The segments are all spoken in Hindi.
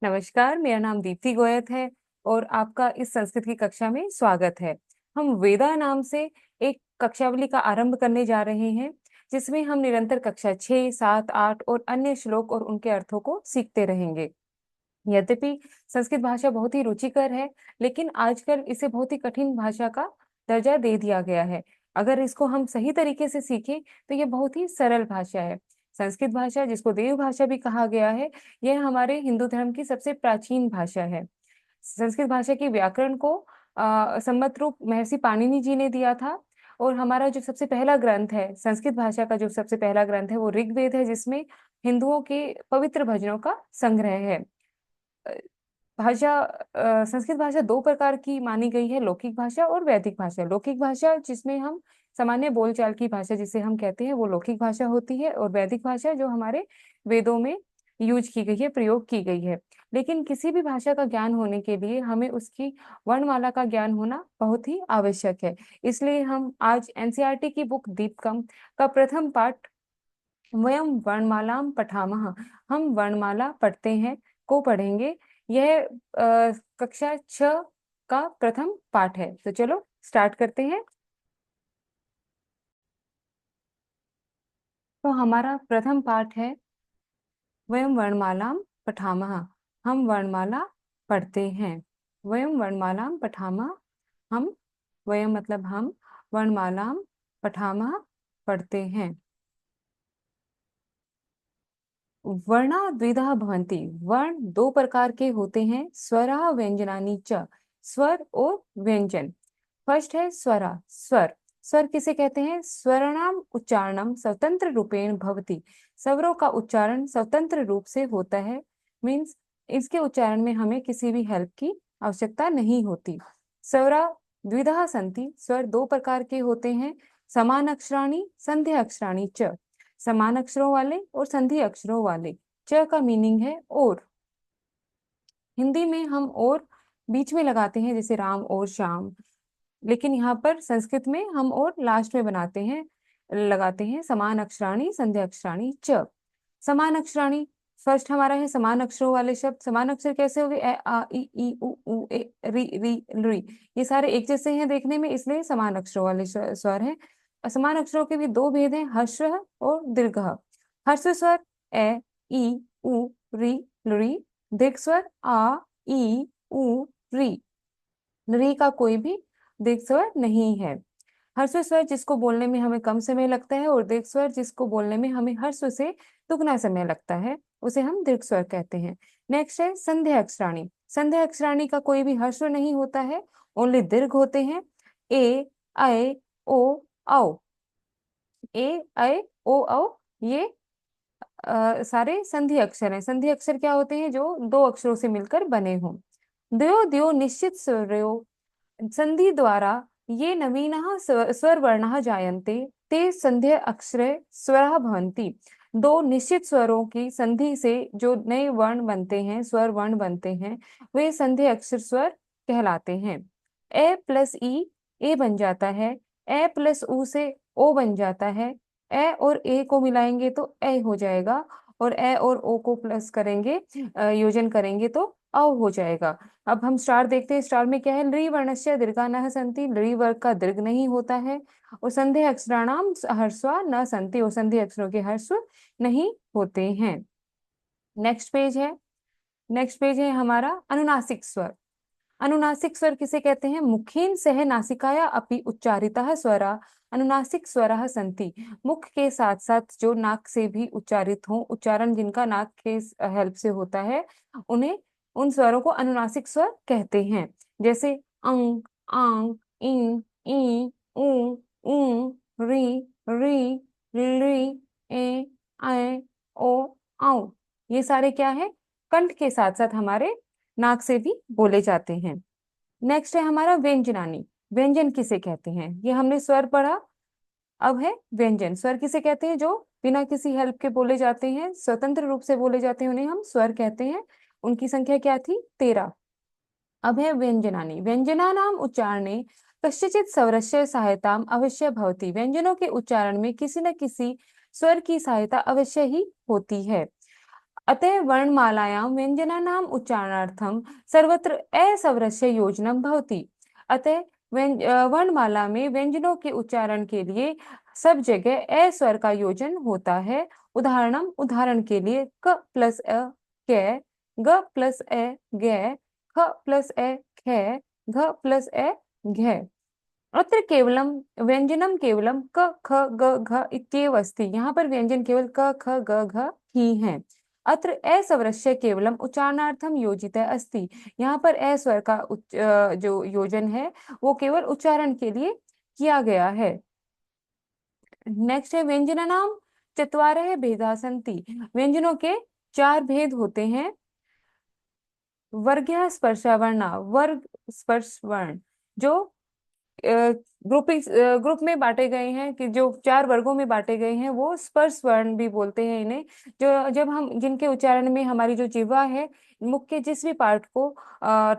नमस्कार, मेरा नाम दीप्ति गोयत है और आपका इस संस्कृत की कक्षा में स्वागत है। हम वेदा नाम से एक कक्षावली का आरंभ करने जा रहे हैं, जिसमें हम निरंतर कक्षा 6, 7, 8 और अन्य श्लोक और उनके अर्थों को सीखते रहेंगे। यद्यपि संस्कृत भाषा बहुत ही रुचिकर है, लेकिन आजकल इसे बहुत ही कठिन भाषा का दर्जा दे दिया गया है। अगर इसको हम सही तरीके से सीखें, तो ये बहुत ही सरल भाषा है। संस्कृत भाषा, जिसको देव भाषा भी कहा गया है, यह हमारे हिंदू धर्म की सबसे प्राचीन भाषा है। संस्कृत भाषा के व्याकरण को सम्मत रूप महर्षि पाणिनि जी ने दिया था और हमारा जो सबसे पहला ग्रंथ है, संस्कृत भाषा का जो सबसे पहला ग्रंथ है, वो ऋग्वेद है, जिसमें हिंदुओं के पवित्र भजनों का संग्रह है। अ, संस्कृत भाषा दो प्रकार की मानी गई है, लौकिक भाषा और वैदिक भाषा। लौकिक भाषा जिसमें हम सामान्य बोलचाल की भाषा जिसे हम कहते हैं, वो लौकिक भाषा होती है, और वैदिक भाषा जो हमारे वेदों में यूज की गई है, प्रयोग की गई है। लेकिन किसी भी भाषा का ज्ञान होने के लिए हमें उसकी वर्णमाला का ज्ञान होना बहुत ही आवश्यक है। इसलिए हम आज एनसीईआरटी की बुक दीपकम का प्रथम पाठ वयम वर्णमालाम पठामह, हम वर्णमाला पढ़ते हैं, को पढ़ेंगे। यह कक्षा 6 का प्रथम पाठ है। तो चलो स्टार्ट करते हैं। तो हमारा प्रथम पाठ है वयम वर्णमालाम पठामह, हम वर्णमाला पढ़ते हैं। वयम वर्णमालाम पठामह, हम, वयम मतलब हम, वर्णमालाम पठामह पढ़ते हैं। वर्णा द्विधा भवन्ति, वर्ण दो प्रकार के होते हैं, स्वरा व्यंजनानि च, स्वर और व्यंजन। फर्स्ट है स्वरा, स्वर। स्वर किसे कहते हैं? स्वरणाम उच्चारणम स्वतंत्र रूपेण भवति, स्वरों का उच्चारण स्वतंत्र रूप से होता है। मीन्स इसके उच्चारण में हमें किसी भी हेल्प की आवश्यकता नहीं होती। स्वरा द्विधा संति, स्वर दो प्रकार के होते हैं, समान अक्षराणि संध्या अक्षराणि च, समान अक्षरों वाले और संधि अक्षरों वाले। च का मीनिंग है और। हिंदी में हम और बीच में लगाते हैं, जैसे राम और श्याम, लेकिन यहाँ पर संस्कृत में हम और लास्ट में बनाते हैं, लगाते हैं। समान अक्षराणी संध्या अक्षराणी च, समान अक्षराणी। फर्स्ट हमारा है समान अक्षरों वाले शब्द। समान अक्षर कैसे हो गए? ए आ इ ई उ ऊ ए री री री, ये सारे एक जैसे हैं देखने में, इसलिए समान अक्षरों वाले स्वर हैं। असमान अक्षरों के भी दो भेद हैं, हर्ष और दीर्घ। हर्ष स्वर ए ई उ री री, दीर्घ स्वर आ ई उ री। री का कोई भी दीर्घ स्वर नहीं है। हर्ष स्वर जिसको बोलने में हमें कम समय लगता है, और दीर्घ स्वर जिसको बोलने में हमें हर्ष से दुगना समय लगता है, उसे हम दीर्घ स्वर कहते हैं। नेक्स्ट है संध्या अक्षराणी। संध्या अक्षराणी का कोई भी हर्ष नहीं होता है, ओनली दीर्घ होते हैं। ए ऐ ओ औ, ए ऐ ओ औ, ये सारे संधि अक्षर हैं। संधि अक्षर क्या होते हैं? जो दो अक्षरों से मिलकर बने हों। द्वयो द्वयो निश्चित स्वरयो, संधि द्वारा ये नवीनः स्वर वर्णः जायन्ते, ते संध्या अक्षरे स्वरः भवन्ति। दो निश्चित स्वरों की संधि से जो नए वर्ण बनते हैं, स्वर वर्ण बनते हैं, वे संध्या अक्षर स्वर कहलाते हैं। ए प्लस ई ए बन जाता है, ए प्लस ऊ से ओ बन जाता है, ए और ए को मिलाएंगे तो ए हो जाएगा, और ए और ओ को प्लस करेंगे, योजन करेंगे तो अ हो जाएगा। अब हम स्टार देखते हैं, स्टार में क्या है? लृ वर्णस्य दीर्घा न संति, लृ वर्ग का दीर्घ नहीं होता है। और संधि अक्षराणाम हर्षवा न संति, और संधि अक्षरों के हर्ष नहीं होते हैं। नेक्स्ट पेज है, नेक्स्ट पेज है हमारा अनुनासिक स्वर। अनुनासिक स्वर किसे कहते हैं? मुखेन सह नासिकाया अपि उच्चारितः स्वरा अनुनासिक स्वरः सन्ति। मुख के साथ साथ जो नाक से भी उच्चारित हो, उच्चारण जिनका नाक के हेल्प से होता है, उन्हें, उन स्वरों को अनुनासिक स्वर कहते हैं। जैसे अंग, आंग, इंग, ई, ऊ, ऊ, री, री, ली, ए, ऐ, ओ, औ। ये सारे क्या है? कंठ के साथ साथ हमारे नाक से भी बोले जाते हैं। नेक्स्ट है हमारा व्यंजनानी। व्यंजन किसे कहते हैं? ये हमने स्वर पढ़ा, अब है व्यंजन। स्वर किसे कहते हैं? जो बिना किसी हेल्प के बोले जाते हैं, स्वतंत्र रूप से बोले जाते हैं, उन्हें हम स्वर कहते हैं। उनकी संख्या क्या थी? 13। अब है व्यंजनानी। व्यंजनानाम उच्चारणे कस्यचित् स्वरस्य सहायताम अवश्य भवति। व्यंजनों के उच्चारण में किसी न किसी स्वर की सहायता अवश्य ही होती है। अतः वर्णमालायां व्यञ्जनानाम् उच्चारणार्थं सर्वत्र असवरस्य योजनं भवति। अतः वर्णमाला में व्यंजनों के उच्चारण के लिए सब जगह ए स्वर का योजन होता है। उदाहरण के लिए क प्लस अ कै, ग प्लस ए गै, ख प्लस ए खे, घ प्लस ए घै। अत्र केवलम व्यंजनम केवलम क ख ग घ इत्येव अस्ति। यहाँ पर व्यंजन केवल क ख ग घ ही हैं। अत्र असवरस्य केवलम उच्चारणार्थम योजित अस्ति। यहाँ पर ए स्वर का जो योजन है वो केवल उच्चारण के लिए किया गया है। नेक्स्ट है व्यंजनानाम चत्वारः भेदा सन्ति। व्यंजनों के 4 भेद होते हैं। वर्गः स्पर्शवर्णा, वर्ग स्पर्श वर्ण जो ग्रुप में बांटे गए हैं, कि जो 4 वर्गों में बांटे गए हैं वो स्पर्श वर्ण भी बोलते हैं इन्हें। जो जब हम जिनके उच्चारण में हमारी जो जिह्वा है मुख के जिस भी पार्ट को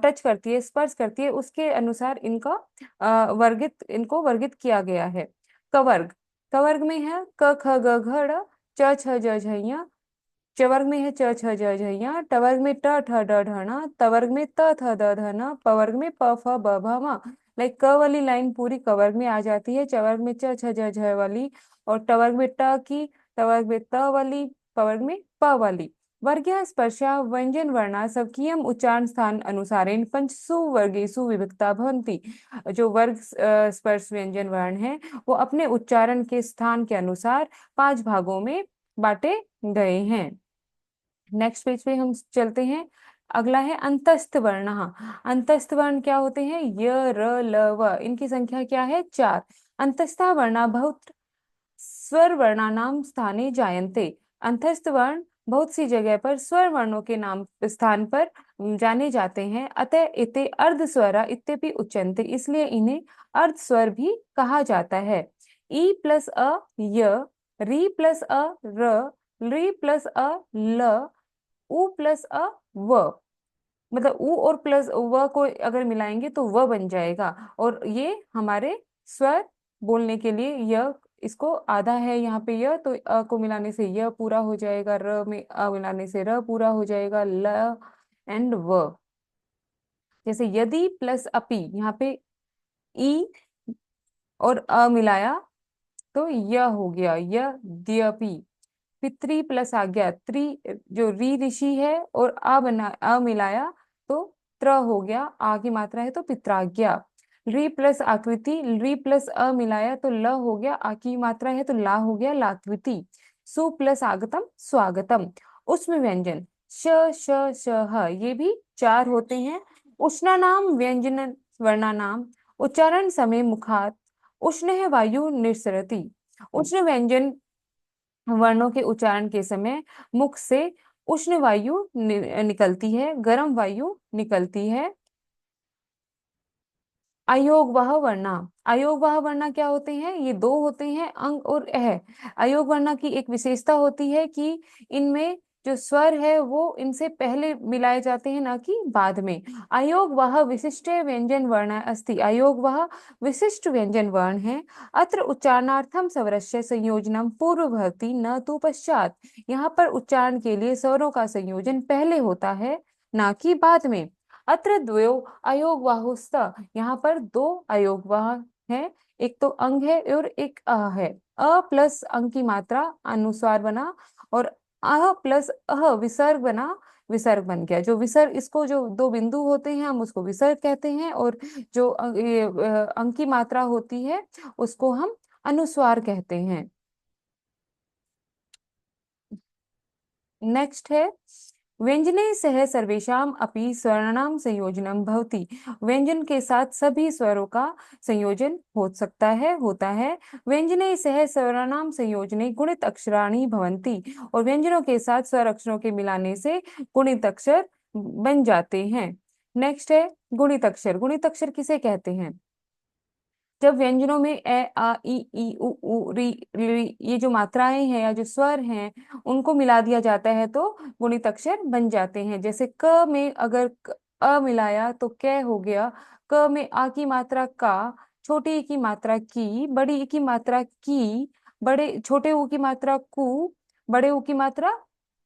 टच करती है, स्पर्श करती है, उसके अनुसार इनको वर्गित किया गया है। कवर्ग, कवर्ग में है क ख ग घ ड़, च छ ज झ ञ। चवर्ग में है च छ ज झ ञ। टवर्ग में ट ठ ड ढ ण। तवर्ग में त थ द ध न। पवर्ग में प फ ब भ म। लाइक क वाली लाइन पूरी कवर्ग में आ जाती है, चवर्ग में च छ ज झ वाली, और टवर्ग में ट की, टवर्ग में त वाली, पवर्ग में प वाली। वर्गीय स्पर्शा व्यंजन वर्णा स्वकीयम उच्चारण स्थान अनुसारेण पंचसु वर्गेषु विभक्ता भवन्ति। जो वर्ग स्पर्श व्यंजन वर्ण है वो अपने उच्चारण के स्थान के अनुसार 5 भागों में बांटे गए हैं। नेक्स्ट पेज पे हम चलते हैं। अगला है अंतस्थ वर्ण। अंतस्थ वर्ण क्या होते हैं? य र ल व। इनकी संख्या क्या है? 4। अंतस्था वर्णा बहुत स्वर वर्णानाम स्थाने जायन्ते। अंतस्थ वर्ण बहुत सी जगह पर स्वर वर्णों के नाम स्थान पर जाने जाते हैं। अतः इते अर्ध स्वरा इत्यपि उच्यन्ते, इसलिए इन्हें अर्ध स्वर भी कहा जाता है। ई प्लस अ य, री प्लस अ र, री प्लस अ ल, उ प्लस अ व। मतलब उ और प्लस व को अगर मिलाएंगे तो व बन जाएगा। और ये हमारे स्वर बोलने के लिए य, इसको आधा है यहाँ पे य, तो अ को मिलाने से य पूरा हो जाएगा, र में अ मिलाने से र पूरा हो जाएगा, ल एंड व। जैसे यदि प्लस अपि, यहाँ पे ई और अ मिलाया तो य हो गया, यद्यपि। पितृ प्लस आज्ञा, त्रि जो री ऋषि है और अ मिलाया तो त्र हो गया, आ की मात्रा है तो पित्राज्ञा। री प्लस आकृति, री प्लस अ मिलाया तो ल हो गया, आ की मात्रा है तो ला हो गया, लाकृति। सु प्लस आगतम, स्वागतम। उष्म व्यंजन श श श ह, ये भी 4 होते हैं। उष्णा नाम व्यंजन वर्णानाम उच्चारण समय मुखात उष्ण है वायु निसरति। उष्ण व्यंजन वर्णों के उच्चारण के समय मुख से उष्ण वायु निकलती है, गर्म वायु निकलती है। अयोगवाह वर्णा, अयोगवाह वर्णा क्या होते हैं? ये 2 होते हैं, अंग और अह। अयोग वर्णा की एक विशेषता होती है कि इनमें जो स्वर है वो इनसे पहले मिलाए जाते हैं, ना कि बाद में। अयोग वह विशिष्ट व्यंजन वर्ण अस्ति। अयोग वह विशिष्ट व्यंजन वर्ण है। अत्र उच्चारणार्थम स्वरस्य संयोजनम पूर्ववर्ती न तो पश्चात। यहाँ पर उच्चारण के लिए स्वरों का संयोजन पहले होता है, ना कि बाद में। अत्र द्वयो अयोगवाहुस्त, यहाँ पर 2 अयोगवाह है, एक तो अंग है और एक अ है। अ प्लस अंग की मात्रा अनुस्वार बना, और अह प्लस अह विसर्ग बना, विसर्ग बन गया। जो विसर्ग, इसको जो 2 बिंदु होते हैं हम उसको विसर्ग कहते हैं, और जो अंग की मात्रा होती है उसको हम अनुस्वार कहते हैं। नेक्स्ट है व्यंजने सह सर्वेषाम अपि स्वर्णानाम संयोजनम भवति। व्यंजन के साथ सभी स्वरों का संयोजन हो सकता है, होता है। व्यंजने सह स्वराणाम संयोजने गुणित अक्षराणि भवन्ति। और व्यंजनों के साथ स्वर अक्षरों के मिलाने से गुणित अक्षर बन जाते हैं। नेक्स्ट है गुणित अक्षर। गुणित अक्षर किसे कहते हैं? जब व्यंजनों में ए आ ई ई उ ऊ री ली, ये जो मात्राएं हैं या जो स्वर हैं उनको मिला दिया जाता है तो गुणित अक्षर बन जाते हैं। जैसे क में अगर अ मिलाया तो कै हो गया। क में आ की मात्रा का, छोटी ई की मात्रा की, बड़ी ई की मात्रा की, बड़े छोटे ऊ की मात्रा कु, बड़े ऊ की मात्रा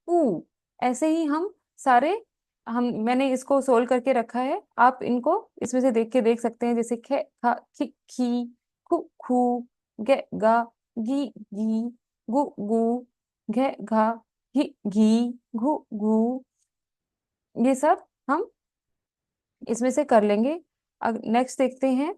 ऊ। ऐसे ही हम सारे, हम मैंने इसको सोल्व करके रखा है, आप इनको इसमें से देख के देख सकते हैं, जैसे खे खा खी खी, खू खू, गे गा, गी गी, गु गु, घे घा, घी घी, घू घू, ये सब हम इसमें से कर लेंगे। अब नेक्स्ट देखते हैं।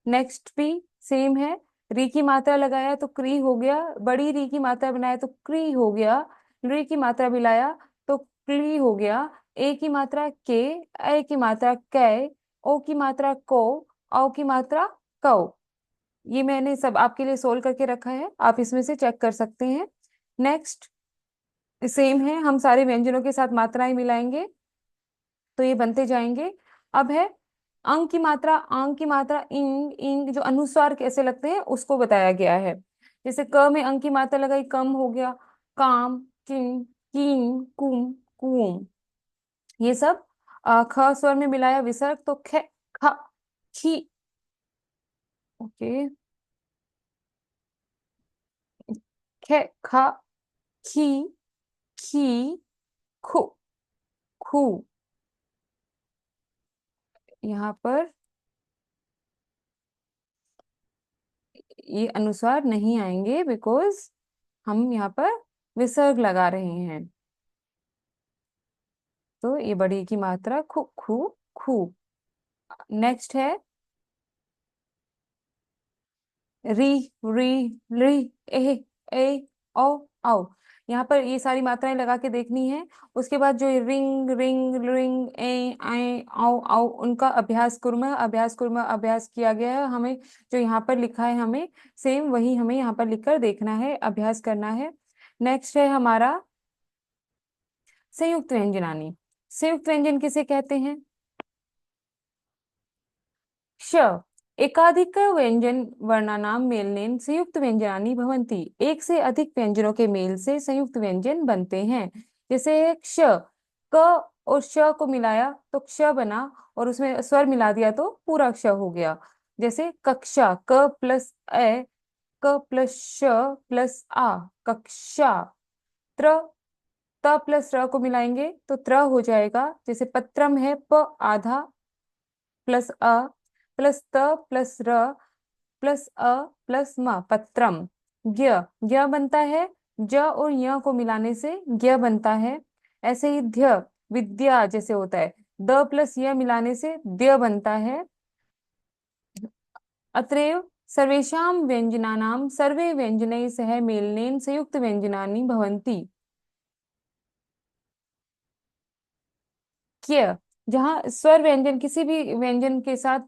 नेक्स्ट भी सेम है। री की मात्रा लगाया तो क्री हो गया, बड़ी री की मात्रा बनाया तो क्री हो गया, री की मात्रा मिलाया तो क्ली हो गया, ए की मात्रा के, ए की मात्रा कै, ओ की मात्रा को, औ की मात्रा कौ। ये मैंने सब आपके लिए सोल्व करके रखा है, आप इसमें से चेक कर सकते हैं। नेक्स्ट सेम है, हम सारे व्यंजनों के साथ मात्राएं मिलाएंगे तो ये बनते जाएंगे। अब है अंग की मात्रा, आंग की मात्रा, इंग इंग, जो अनुस्वार कैसे लगते हैं उसको बताया गया है। जैसे क में अंग की मात्रा लगाई, कम हो गया, काम, किम, कीम, कुम, कुम, ये सब। ख स्वर में मिलाया विसर्ग तो ख, ख, खी। ओके, ख, ख, खी, खी, खु, खू। यहाँ पर ये अनुस्वार नहीं आएंगे, बिकॉज हम यहाँ पर विसर्ग लगा रहे हैं। तो ये बड़ी की मात्रा खु खु खू। नेक्स्ट है री, री, री, ए ओ, औ। यहाँ पर ये सारी मात्राएं लगा के देखनी है। उसके बाद जो ये रिंग, रिंग, रिंग, ए आई, औ औ, उनका अभ्यास कुर्म, अभ्यास कुर्म, अभ्यास किया गया है हमें। जो यहाँ पर लिखा है हमें सेम वही हमें यहाँ पर लिखकर देखना है, अभ्यास करना है। नेक्स्ट है हमारा संयुक्त व्यंजनानी। संयुक्त व्यंजन किसे कहते हैं? क्ष, एकाधिक व्यंजन वर्णानां मेलनेन संयुक्त व्यंजनानि भवन्ति। एक से अधिक व्यंजनों के मेल से संयुक्त व्यंजन बनते हैं। जैसे क्ष, क और श को मिलाया तो क्ष बना, और उसमें स्वर मिला दिया तो पूरा क्ष हो गया। जैसे कक्षा, क प्लस ए, क प्लस श प्लस आ, कक्षा। त्र, त प्लस र को मिलाएंगे तो त्र हो जाएगा। जैसे पत्रम है, प आधा प्लस अ प्लस त प्लस र प्लस अ प्लस म, पत्रम। ज्ञ, ज्ञ बनता है, ज और य को मिलाने से ज्ञ बनता है। ऐसे ही ध्य, विद्या जैसे होता है, द प्लस य मिलाने से द्य बनता है। अतएव सर्वेषां व्यंजनानां सर्वे व्यंजनैः सह मेलनेन संयुक्त व्यंजनानि भवन्ति। क्य, जहाँ स्वर व्यंजन किसी भी व्यंजन के साथ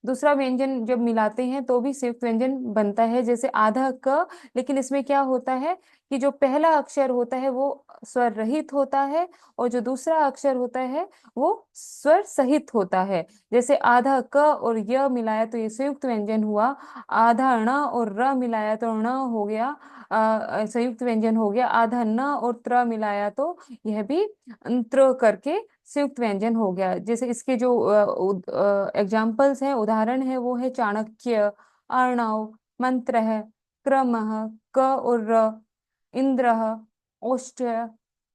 दूसरा व्यंजन जब मिलाते हैं तो भी संयुक्त व्यंजन बनता है। जैसे आधा क, लेकिन इसमें क्या होता है कि जो पहला अक्षर होता है वो स्वर रहित होता है, और जो दूसरा अक्षर होता है वो स्वर सहित होता है। जैसे आधा क और य मिलाया तो ये संयुक्त व्यंजन हुआ, आधा ण और र मिलाया तो ण हो गया, संयुक्त व्यंजन हो गया। आधा न और त्र मिलाया तो यह भी त्र करके संयुक्त व्यंजन हो गया। जैसे इसके जो एग्जाम्पल्स हैं, उदाहरण है, वो है चाणक्य, अर्णव, मंत्र, क्रम, क और र, इंद्र, ओष्ठ,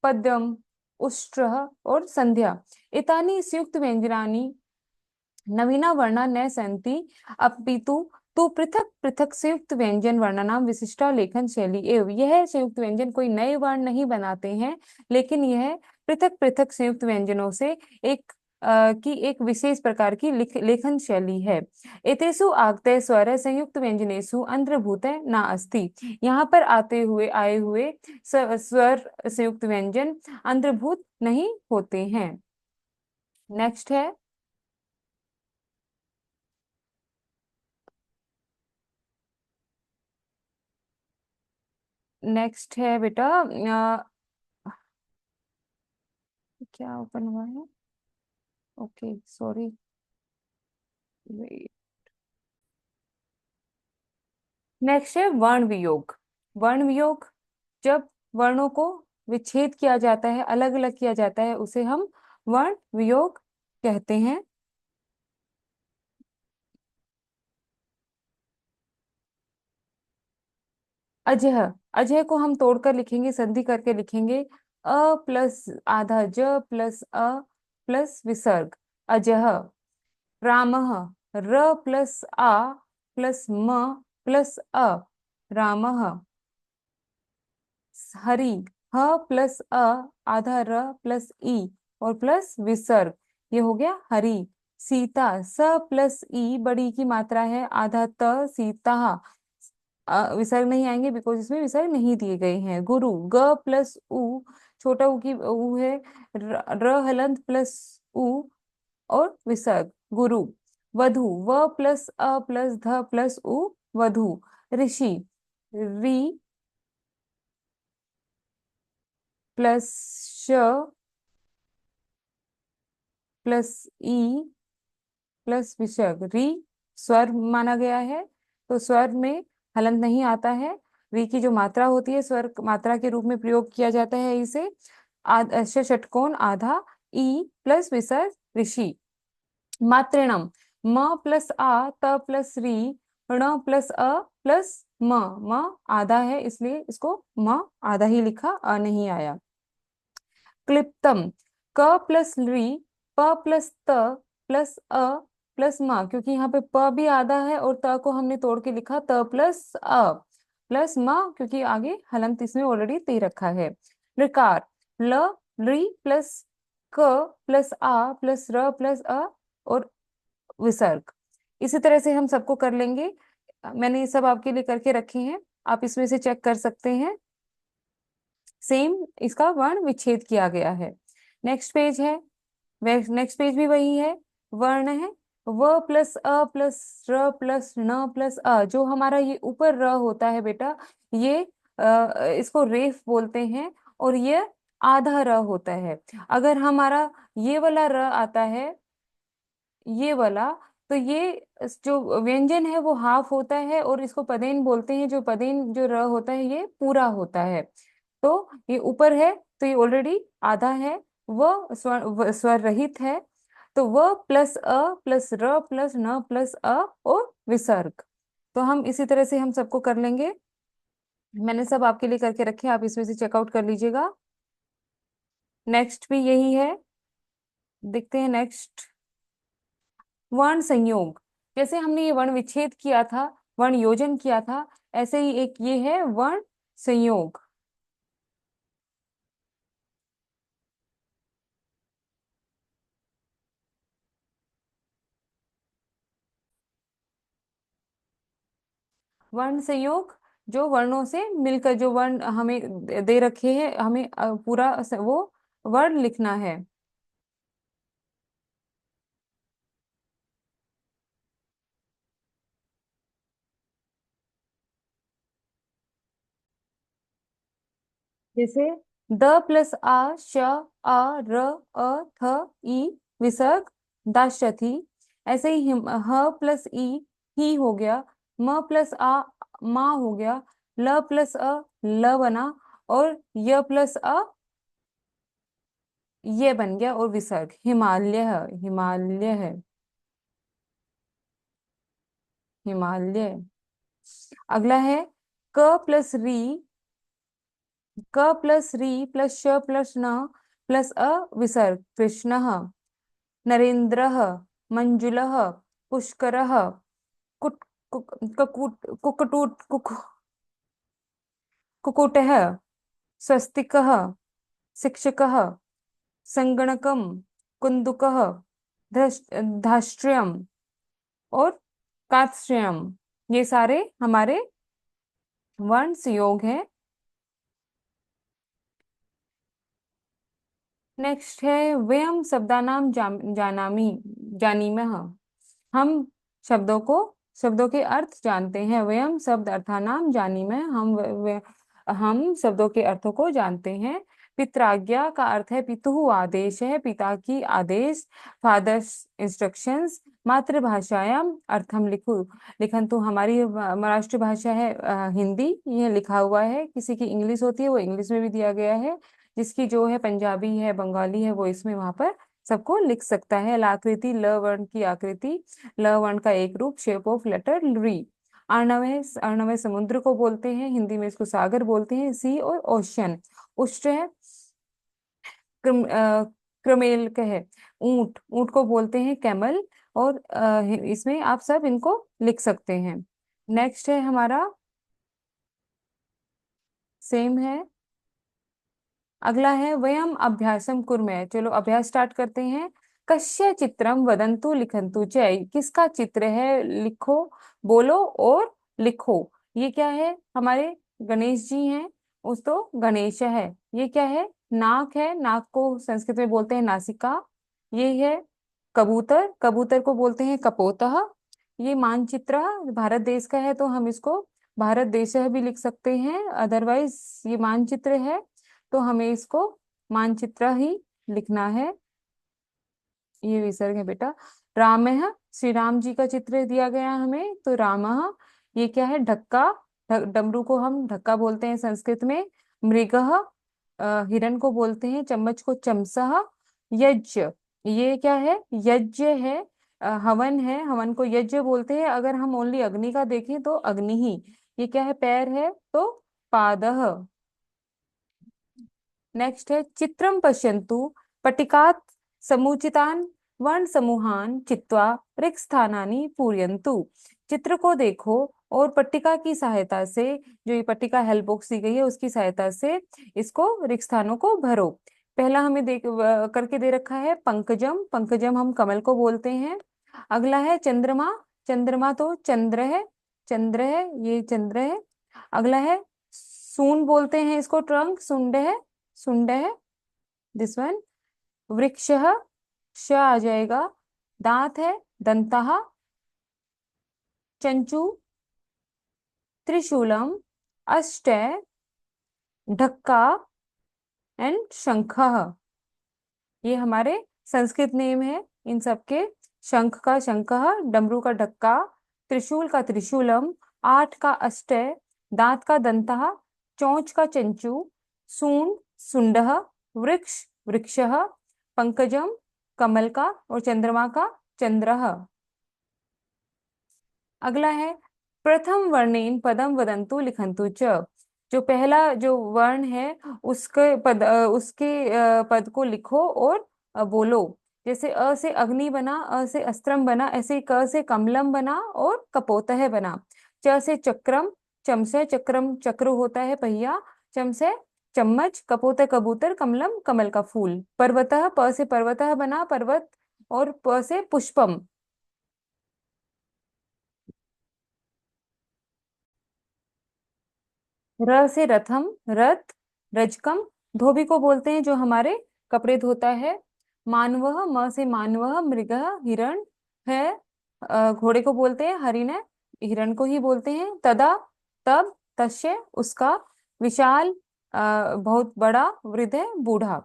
पद्म, उष्ट्र और संध्या। एतानि संयुक्त व्यंजनानि नवीना वर्णा न सन्ति, अपितु तो पृथक पृथक संयुक्त व्यंजन वर्णनाम विशिष्टा लेखन शैली एवं। यह संयुक्त व्यंजन कोई नए वर्ण नहीं बनाते हैं, लेकिन यह पृथक पृथक संयुक्त व्यंजनों से एक की एक विशेष प्रकार की लेखन शैली है। एतेषु आगते स्वर संयुक्त व्यंजनेषु अंतर्भूत न अस्ति। यहाँ पर आते हुए आए हुए स्वर संयुक्त व्यंजन अंतर्भूत नहीं होते हैं। नेक्स्ट है, नेक्स्ट है बेटा, क्या ओपन हुआ है? ओके सॉरी, नेक्स्ट है वर्ण वियोग। वर्ण वियोग, जब वर्णों को विच्छेद किया जाता है, अलग अलग किया जाता है, उसे हम वर्ण वियोग कहते हैं। अजह, अजह को हम तोड़कर लिखेंगे, संधि करके लिखेंगे, अ प्लस आधा ज प्लस अ प्लस विसर्ग, अजह। रामः, र प्लस आ प्लस म प्लस अ, रामः। हरि, ह प्लस अ आधा र प्लस ई और प्लस विसर्ग, ये हो गया हरि। सीता, स प्लस ई बड़ी की मात्रा है, आधा त सीता, विसर्ग नहीं आएंगे बिकॉज इसमें विसर्ग नहीं दिए गए हैं। गुरु, ग प्लस उ, छोटा ऊ की ऊ है, र हलंत प्लस उ और विसर्ग, गुरु। वधु, व प्लस अ प्लस ध प्लस उ, वधु। ऋषि, री प्लस श प्लस ई प्लस विसर्ग, री स्वर माना गया है, तो स्वर में हलंत नहीं आता है। री की जो मात्रा होती है स्वर मात्रा के रूप में प्रयोग किया जाता है इसे। षटकोण आधा, ई प्लस विसर्ग, ऋषि। मातृणम, म प्लस आ त प्लस री, ण प्लस अ प्लस म, म आधा है इसलिए इसको म आधा ही लिखा, अ नहीं आया। क्लिप्तम, क प्लस री, प प्लस त प्लस अ प्लस म, क्योंकि यहाँ पे प भी आधा है और त को हमने तोड़ के लिखा त प्लस अ प्लस म, क्योंकि आगे हलंत इसमें ऑलरेडी दे रखा है। ऋकार, ल री प्लस क प्लस आ प्लस र प्लस अ और विसर्ग। इसी तरह से हम सबको कर लेंगे। मैंने ये सब आपके लिए करके रखे हैं, आप इसमें से चेक कर सकते हैं। सेम इसका वर्ण विच्छेद किया गया है। नेक्स्ट पेज है, नेक्स्ट पेज भी वही है, वर्ण है। व प्लस अ प्लस र प्लस न प्लस अ, जो हमारा ये ऊपर र होता है बेटा, ये इसको रेफ बोलते हैं और ये आधा र होता है। अगर हमारा ये वाला र आता है, ये वाला, तो ये जो व्यंजन है वो हाफ होता है और इसको पदेन बोलते हैं। जो पदेन जो र होता है ये पूरा होता है, तो ये ऊपर है तो ये ऑलरेडी आधा है। स्वर रहित है, तो व प्लस अ प्लस र प्लस न प्लस अ और विसर्ग। तो हम इसी तरह से हम सबको कर लेंगे। मैंने सब आपके लिए करके रखे, आप इसमें से चेकआउट कर लीजिएगा। नेक्स्ट भी यही है, देखते हैं नेक्स्ट। वर्ण संयोग, जैसे हमने ये वर्ण विच्छेद किया था, वर्ण योजन किया था, ऐसे ही एक ये है वर्ण संयोग। वर्ण संयोग, जो वर्णों से मिलकर जो वर्ण हमें दे रखे हैं, हमें पूरा वो वर्ण लिखना है। जैसे द प्लस आ श आ र अ थ ई विसर्ग, दाशरथी। ऐसे ही ह प्लस ई ही हो गया, म प्लस आ माँ हो गया, ल प्लस अ ल बना और य प्लस अ ये बन गया और विसर्ग, हिमालय, हिमालय है, हिमालय। अगला है क प्लस री, क प्लस री प्लस श प्लस न प्लस अ विसर्ग, कृष्ण। नरेंद्र, मंजुल, पुष्कर, कुट ककुट कुकटूट कुकुट, स्वस्तिक, शिक्षक, संगणकम, कुंदुक, धाष्ट्रियम और कात्स्ट्रियम, ये सारे हमारे वर्ण संयोग हैं। नेक्स्ट है वयम शब्दानाम जानामि जानीमः, हम शब्दों को शब्दों के अर्थ जानते हैं। वयम शब्द अर्थानाम जानीमः, हम शब्दों के अर्थों को जानते हैं। पित्राज्ञा का अर्थ है पितुः आदेश है, पिता की आदेश, फादर्स इंस्ट्रक्शंस। मातृभाषायाम अर्थम लिखु, लिखन तो हमारी राष्ट्रभाषा है हिंदी, ये लिखा हुआ है। किसी की इंग्लिश होती है वो इंग्लिश में भी दिया गया है, जिसकी जो है पंजाबी है बंगाली है वो इसमें वहां पर सबको लिख सकता है। लाकृति, ल वर्ण की आकृति, ल वर्ण का एक रूप, शेप ऑफ लेटर री। अर्णव समुद्र को बोलते हैं, हिंदी में इसको सागर बोलते हैं। सी और ओशन। उष्ट्र है क्रमेल का है ऊंट, ऊंट को बोलते हैं कैमल। और इसमें आप सब इनको लिख सकते हैं। नेक्स्ट है हमारा, सेम है। अगला है वयम अभ्यासम कुर्मः। चलो अभ्यास स्टार्ट करते हैं। कस्य चित्रम वदंतु लिखंतु च। किसका चित्र है, लिखो, बोलो और लिखो। ये क्या है, हमारे गणेश जी हैं। उस तो गणेश है। ये क्या है, नाक है, नाक को संस्कृत में बोलते हैं नासिका। ये है कबूतर, कबूतर को बोलते हैं कपोतः। ये मानचित्र भारत देश का है तो हम इसको भारत देश भी लिख सकते हैं, अदरवाइज ये मानचित्र है तो हमें इसको मानचित्र ही लिखना है। ये विसर्ग है बेटा। रामः, श्री राम जी का चित्र दिया गया हमें तो रामः। ये क्या है, ढक्का, डमरू को हम ढक्का बोलते हैं संस्कृत में। मृगः, हिरण को बोलते हैं, चम्मच को चमसः। यज्ञ, ये क्या है, यज्ञ है, हवन है, हवन को यज्ञ बोलते हैं। अगर हम ओनली अग्नि का देखें तो अग्नि ही। ये क्या है, पैर है तो पादः। नेक्स्ट है चित्रम पश्यन्तु पटिकात समुचितान वर्ण समूहान चित्वा रिक्त स्थानानि पूरयन्तु। चित्र को देखो और पट्टिका की सहायता से, जो ये पट्टिका हेल्प बॉक्स दी गई है उसकी सहायता से इसको रिक्त स्थानों को भरो। पहला हमें करके दे रखा है पंकजम, पंकजम हम कमल को बोलते हैं। अगला है चंद्रमा, चंद्रमा तो चंद्र है, चंद्र है, ये चंद्र है। अगला है सून बोलते हैं इसको, ट्रंक, सुंड है, सुंड है दिस वन। वृक्ष, श आ जाएगा। दांत है दंतः। चंचू, त्रिशूलम, अष्ट, ढक्का एंड शंखः। ये हमारे संस्कृत नेम है इन सबके। शंख का शंखः, डमरू का ढक्का, त्रिशूल का त्रिशूलम, आठ का अष्ट, दांत का दंतः, चोंच का चंचू, सूंड सुंडः, वृक्ष वृक्षः, पंकजम कमल का और चंद्रमा का चंद्रः। अगला है प्रथम वर्णेन पदम वदंतु लिखंतु च। जो पहला जो वर्ण है उसके पद को लिखो और बोलो। जैसे अ से अग्नि बना, अ से अस्त्रम बना, ऐसे क से कमलम बना और कपोतः बना। च से चक्रम, चम से चक्रम, चक्र होता है पहिया, चम से चम्मच, कपोत कबूतर, कमलम कमल का फूल। पर्वतः, प से पर्वतः बना, पर्वत, और प से पुष्पम। र से रथम, रथ, रजकम, धोबी को बोलते हैं जो हमारे कपड़े धोता है। मानवः, म से मानवः, मृगः हिरण है, घोड़े को बोलते हैं, हरिण है, हिरण को ही बोलते हैं। तदा, तब, तस्य उसका, विशाल बहुत बड़ा, वृद्ध है बूढ़ा।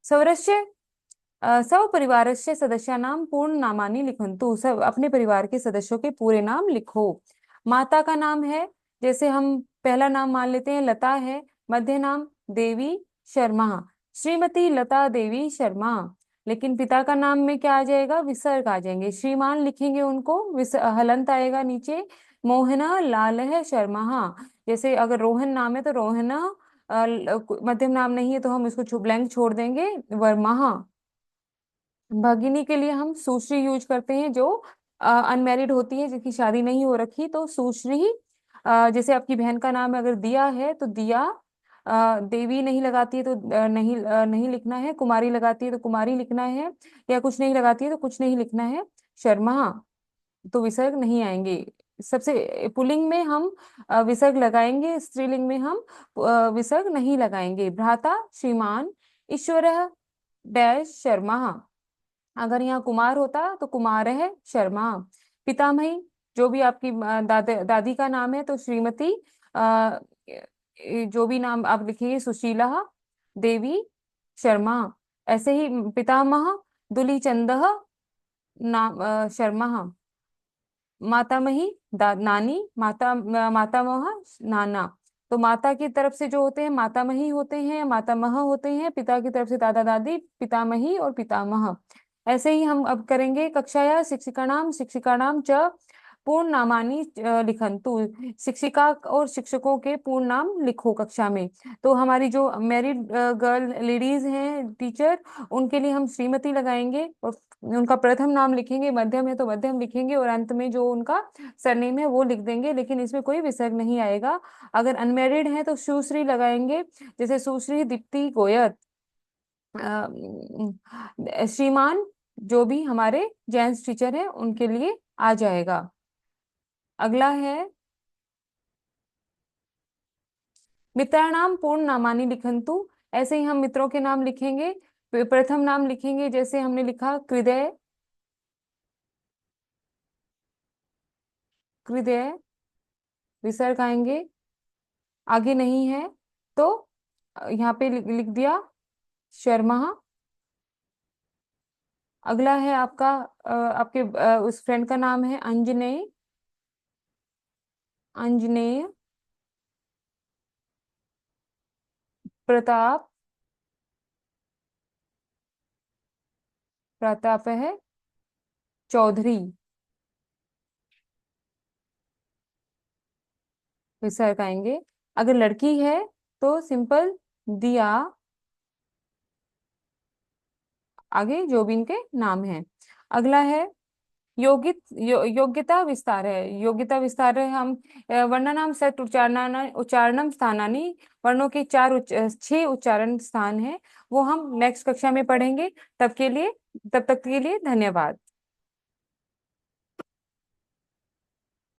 सौरस्य, सब परिवारस्य सदस्यानां पूर्ण नामानि लिखन्तु। सब अपने परिवार के सदस्यों के पूरे नाम लिखो। माता का नाम है, जैसे हम पहला नाम मान लेते हैं लता है, मध्य नाम देवी शर्मा, श्रीमती लता देवी शर्मा। लेकिन पिता का नाम में क्या आ जाएगा, विसर्ग आ जाएंगे। श्रीमान लिखेंगे उनको, हलंत आएगा नीचे। मोहना लाल है शर्मा। जैसे अगर रोहन नाम है तो रोहना, मध्यम नाम नहीं है तो हम इसको ब्लैंक छोड़ देंगे, वर्मा। भगिनी के लिए हम सुश्री यूज करते हैं, जो अनमैरिड होती है, जिसकी शादी नहीं हो रखी तो सुश्री ही। जैसे आपकी बहन का नाम अगर दिया है तो दिया। देवी नहीं लगाती है तो नहीं लिखना है। कुमारी लगाती है तो कुमारी लिखना है, या कुछ नहीं लगाती है तो कुछ नहीं लिखना है। शर्मा तो विसर्ग नहीं आएंगे। सबसे पुल्लिंग में हम विसर्ग लगाएंगे, स्त्रीलिंग में हम विसर्ग नहीं लगाएंगे। भ्राता श्रीमान, ईश्वर डैश शर्मा। अगर यहाँ कुमार होता तो कुमार है शर्मा। पितामही, जो भी आपकी दादी का नाम है तो श्रीमती, जो भी नाम आप लिखेंगे, सुशीला देवी शर्मा। ऐसे ही पितामह दुलीचंद नाम शर्मा। मातामही नानी, मातामह नाना। तो माता की तरफ से जो होते हैं मातामही होते हैं, मातामह होते हैं। पिता की तरफ से दादा दादी, पितामही और पितामह। ऐसे ही हम अब करेंगे कक्षाया शिक्षिकाणाम च पूर्ण नामानी लिखन्तु, शिक्षिका और शिक्षकों के पूर्ण नाम लिखो कक्षा में। तो हमारी जो मैरिड गर्ल लेडीज हैं टीचर, उनके लिए हम श्रीमती लगाएंगे और उनका प्रथम नाम लिखेंगे, मध्यम है तो मध्यम लिखेंगे और अंत में जो उनका सरनेम है वो लिख देंगे, लेकिन इसमें कोई विसर्ग नहीं आएगा। अगर अनमेरिड है तो सुश्री लगाएंगे, जैसे सुश्री दीप्ति गोयल, श्रीमान, जो भी हमारे जेंट्स टीचर हैं उनके लिए आ जाएगा। अगला है मित्राणाम पूर्ण नामानि लिखन्तु। ऐसे ही हम मित्रों के नाम लिखेंगे। प्रथम नाम लिखेंगे, जैसे हमने लिखा हृदय, हृदय, विसर्ग आएंगे, आगे नहीं है तो यहाँ पे लिख दिया शर्मा। अगला है आपका आपके उस फ्रेंड का नाम है अंजनेय, अंजनेय, प्रताप, प्रताप है चौधरी, विसर्ग आएंगे। अगर लड़की है तो सिंपल दिया, आगे जो भी इनके नाम है। अगला है योग्यता विस्तार है। योग्यता विस्तार है, हम वर्णानाम सट उच्चारणम स्थानानि, वर्णों के 6 उच्चारण स्थान है, वो हम नेक्स्ट कक्षा में पढ़ेंगे। तब तक के लिए धन्यवाद।